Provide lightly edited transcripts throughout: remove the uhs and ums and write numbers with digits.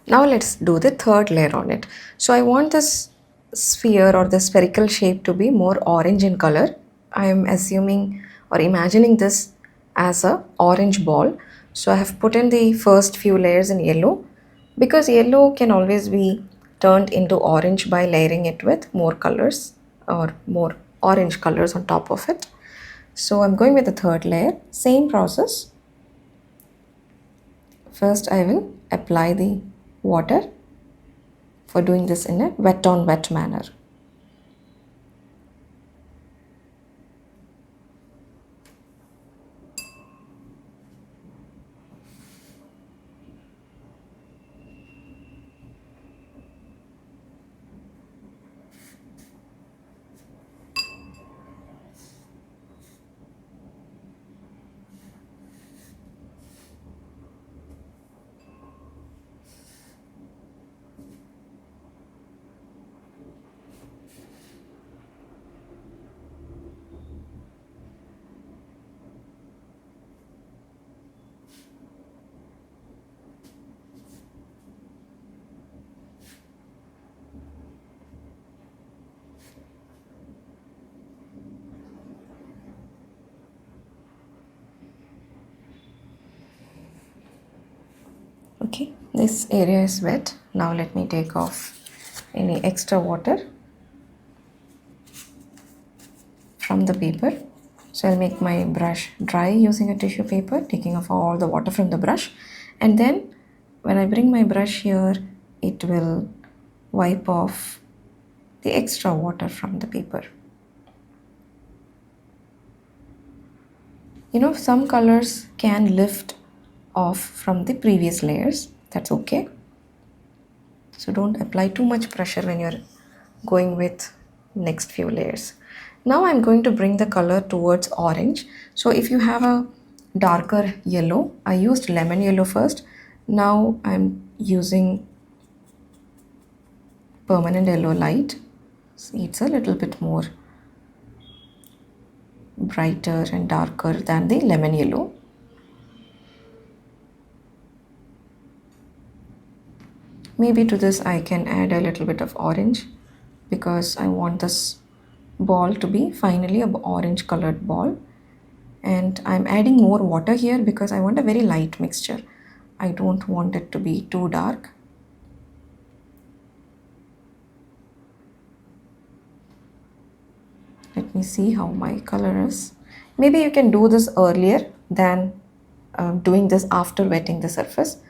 Now let's do the third layer on it. So I want this sphere or the spherical shape to be more orange in color. I am assuming or imagining this as a orange ball. So I have put in the first few layers in yellow because yellow can always be turned into orange by layering it with more colors or more orange colors on top of it. So I'm going with the third layer, same process. First I will apply the water for doing this in a wet on wet manner. Okay, this area is wet. Now let me take off any extra water from the paper. So I'll make my brush dry using a tissue paper, taking off all the water from the brush. And then when I bring my brush here, it will wipe off the extra water from the paper. You know, some colors can lift off from the previous layers. That's okay. So don't apply too much pressure when you're going with next few layers. Now I'm going to bring the color towards orange. So if you have a darker yellow, I used lemon yellow first. Now I'm using permanent yellow light. See, it's a little bit more brighter and darker than the lemon yellow. Maybe to this I can add a little bit of orange because I want this ball to be finally a orange colored ball. And I'm adding more water here because I want a very light mixture. I don't want it to be too dark. Let me see how my color is. Maybe you can do this earlier than doing this after wetting the surface,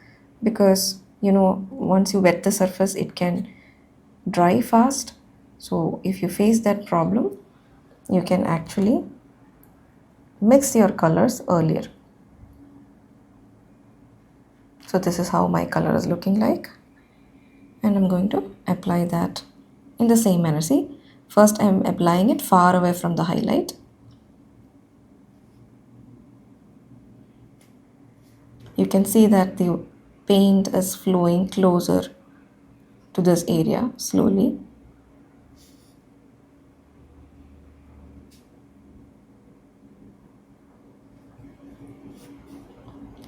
because you know, once you wet the surface it can dry fast. So if you face that problem, you can actually mix your colors earlier. So this is how my color is looking like, and I'm going to apply that in the same manner. See, first I'm applying it far away from the highlight. You can see that the paint is flowing closer to this area slowly.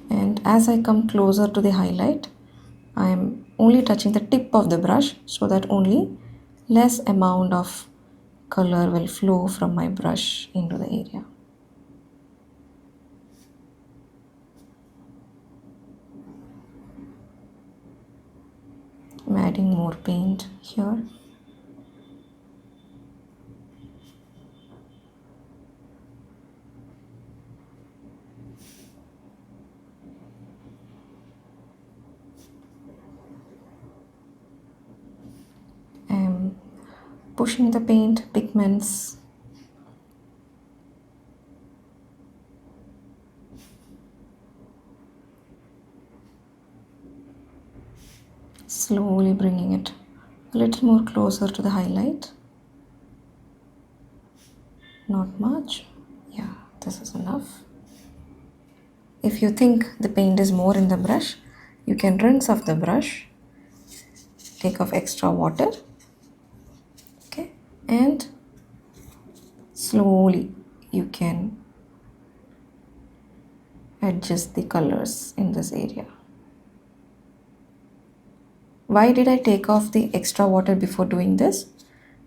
And as I come closer to the highlight, I am only touching the tip of the brush so that only less amount of color will flow from my brush into the area. I'm adding more paint here. I'm pushing the paint pigments slowly, bringing it a little more closer to the highlight. Not much. Yeah, this is enough. If you think the paint is more in the brush, you can rinse off the brush, take off extra water, okay, and slowly you can adjust the colors in this area. Why did I take off the extra water before doing this?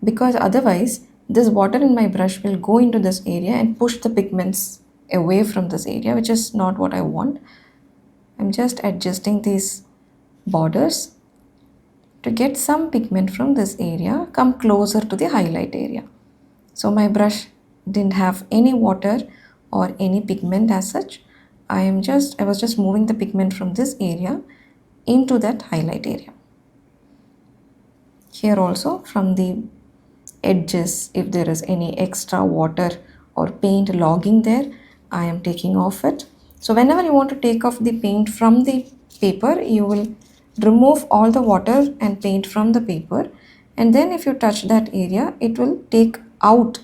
Because otherwise this water in my brush will go into this area and push the pigments away from this area, which is not what I want. I'm just adjusting these borders to get some pigment from this area come closer to the highlight area. So my brush didn't have any water or any pigment as such. I was just moving the pigment from this area into that highlight area. Here also from the edges, if there is any extra water or paint logging there, I am taking off it. So whenever you want to take off the paint from the paper, you will remove all the water and paint from the paper, and then if you touch that area, it will take out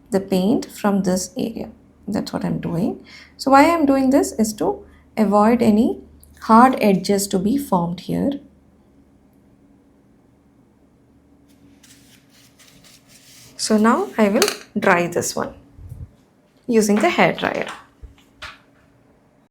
the paint from this area. That's what I'm doing. So why I'm doing this is to avoid any hard edges to be formed here. So now I will dry this one using the hair dryer.